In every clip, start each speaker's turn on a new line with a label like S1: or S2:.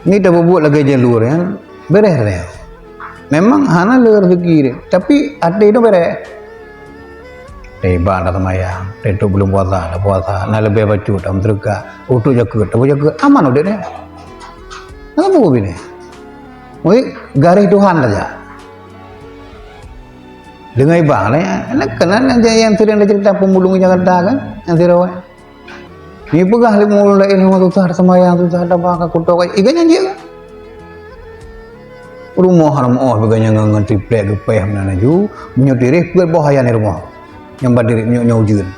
S1: Ni dah buat lagi jalur kan, beres dia. Memang hana le rezeki dia, tapi ada itu beres. Tiba dah semayang, itu belum puasa, dah puasa, nak lebih baca, dah menterka, untuk jaga, aman udah dia. Apa buat ini? Wih, garis Tuhan saja. Dengan ibang lah, nak kenal aja yang sering cerita pemulung Jakarta kan, yang sirawai. Ni pegah lima mulu lain rumah susah semayang susah ada baka kutok, ikannya dia kan. Rumah haram beganya ngangan triplek gepeh mana ju, menyutirih berbahaya ni rumah, yang berdiri nyujun.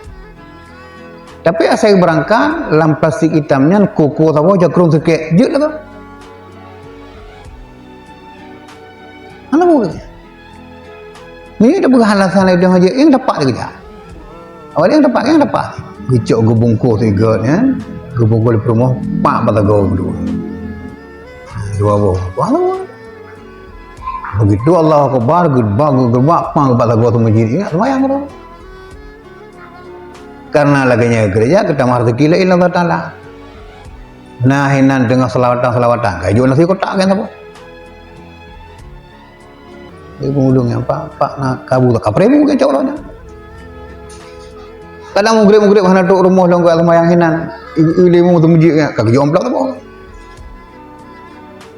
S1: Tapi asal berangkat, lam plastik hitamnya koko tahu jakrung sekek, je lah tu. Mana boleh? Ni dah berhalasan lagi dia aja yang dapat dia kerja. Awal yang dapat. Gecok gebungku tiga kan. Gebungku di rumah pak batago dua. Dua boh. Wah. Begitu Allah Akbar gerbak pang batago tu masjid ingat semayang tu. Karena laginya gereja kita mar rezeki la Allah Taala. Nah hinan dengan selawatan kayu nasi kotak kan apa? Ibu mulung yang pak nak kabur tak kaprebu ke cok lah. Kadang mugrib mana duk rumah long kat semayang hinan. Ilmu tu mujik kan kaki jomplak tu apa.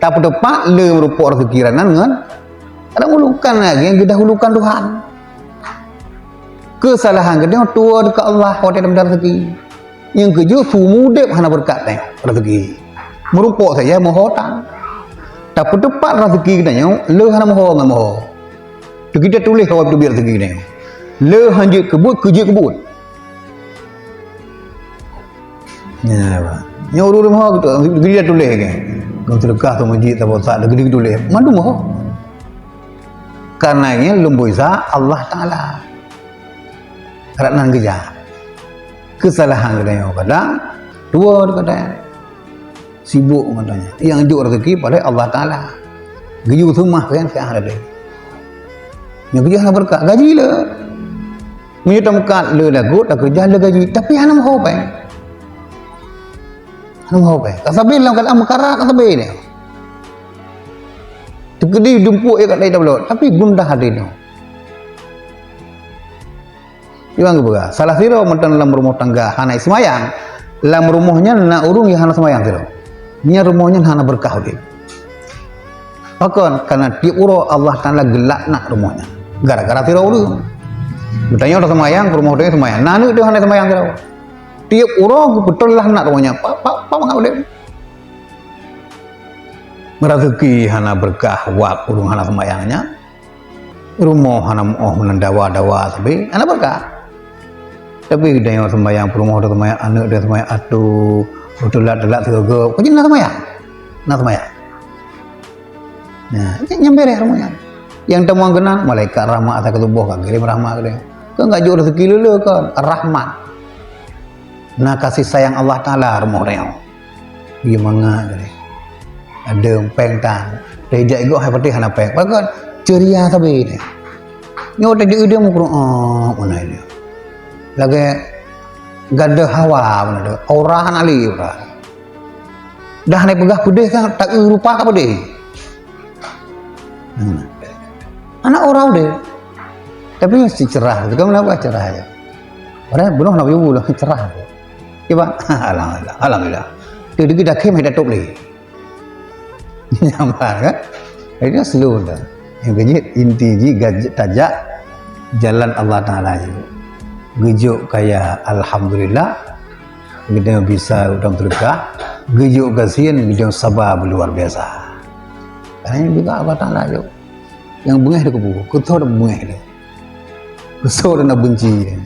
S1: Tak tepat le merupakan rezeki ranan kan. Kadang hulukan lagi yang kita hulukan Tuhan. Kesalahan kita tua dekat Allah hotel dalam rezeki. Yang keju sumudep hana berkat rezeki. Merupakan saja mohotang. Tak tepat rezeki kita yang le hana moho ngan moho. Kita tulis kawal tu biar rezeki ni. Le hanjut kebut kerja kebut. Ya, nyauru rumah gitu, dia tulis kan. Kau terdekat tu masjid tak bosak, dia tulis. Mandu moho. Karenanya lumbu isa Allah Taala. Kerana kerja. Kesalahan kita yang kadang dua kadang sibuk katanya. Yang juk rezeki pada Allah Taala. Geju semah kan saya ada. Yang kerja nak berkat gaji lah. Punya tempat le lagu tak kerja le gaji tapi hana mau apa? Hana mau apa? Kasabil lah kan amkara kasabil ni. Tegedi dumpuk ya kat lain tablo tapi gundah hati tu. Iwang ke salah siro mantan dalam rumah tangga hana semayang. Dalam rumahnya nak urung ya hana semayang siro. Nya rumahnya hana berkah dia. Bahkan karena tiap uro Allah Taala gelak nak rumahnya. Gara-gara tirau dulu. Bertanya orang semayang, rumah dia semayang. Nanu dia hanya semayang tirau. Tiap uro betul lah nak rumahnya. Pak mengapa boleh? Merazeki hana berkah wak urung hana semayangnya. Rumah hana mendawa-dawa tapi hana berkah. Tapi dia yang semayang, rumah dia semayang, anak dia semayang, atuh betul lah delak segala. Kau jadi nak semayang? Nak semayang. Nah, nyampe deh rumahnya. Yang temuan kenal malaikat rahmat atas ketubuh kan kirim rahmat ke dia. Kau enggak jauh rezeki lulu kan rahmat. Nah kasih sayang Allah Taala rumah dia. Dia mangga ke dia. Ada peng tan. Dia ego hai pati hana peng. Bahkan ceria sabi dia. Nyo dia mau mana dia. Lagi gada hawa mana dia. Orang ali ora. Dah naik pegah pedih kan tak rupa ka pedih. Anak orang deh, tapi mesti cerah. Itu kan kenapa cerah ya? Orang belum nak ibu lah cerah. Coba, alhamdulillah. Jadi kita kem ada top lagi. Nampak kan? Ini slow dah. Yang kejit inti ji tajak jalan Allah Taala itu. Gejuk kayak alhamdulillah kita bisa udang terdekat. Gejuk kasihan kita sabar luar biasa. Karena ini juga Allah Taala itu. Yang bengah dia kebuka, ketua dia bengah dia. Kesor dia nak benci dia.